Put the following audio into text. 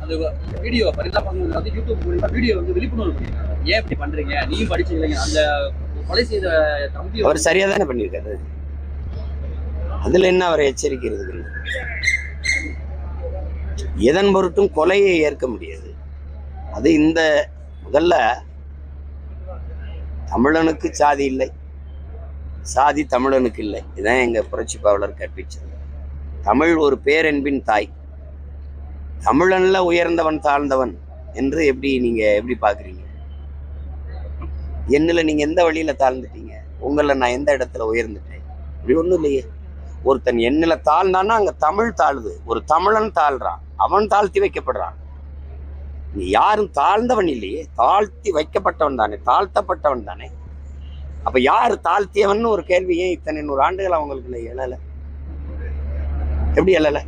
அந்த வீடியோ பரிதாபங்கள் வந்து யூடியூப் மூலமா வீடியோ வந்து விழிப்புணர்வு பண்ணிருக்காங்க. ஏன் இப்படி பண்றீங்க, நீயும் படிச்சு இல்லைங்க அந்த கொலை செய்த தம்பி அவர் சரியா தானே பண்ணியிருக்காரு. அதுல என்ன அவரை எச்சரிக்கிறது? எதன் பொருட்டும் கொலையை ஏற்க முடியாது. அது இந்த முதல்ல தமிழனுக்கு சாதி இல்லை, சாதி தமிழனுக்கு இல்லை. இதுதான் எங்க புரட்சி பாவலர் கற்பிச்சது. தமிழ் ஒரு பேரன்பின் தாய். தமிழன்ல உயர்ந்தவன் தாழ்ந்தவன் என்று எப்படி பாக்குறீங்க? என்னல நீங்க எந்த வழியில தாழ்ந்துட்டீங்க? உங்களை நான் எந்த இடத்துல உயர்ந்துட்டேன்? இப்படி ஒண்ணும் இல்லையே. ஒருத்தன் என்னில தாழ்ந்தான்னா அங்க தமிழ் தாழ்வு. ஒரு தமிழன் தாழ்றான், அவன் தாழ்த்தி வைக்கப்படுறான். நீ யாரும் தாழ்ந்தவன் இல்லையே, தாழ்த்தி வைக்கப்பட்டவன் தானே, தாழ்த்தப்பட்டவன் தானே. அப்ப யாரு தாழ்த்தியவன் ஒரு கேள்வியே இத்தனை 100 ஆண்டுகள் அவங்களுக்கு எழல. எப்படி எழல?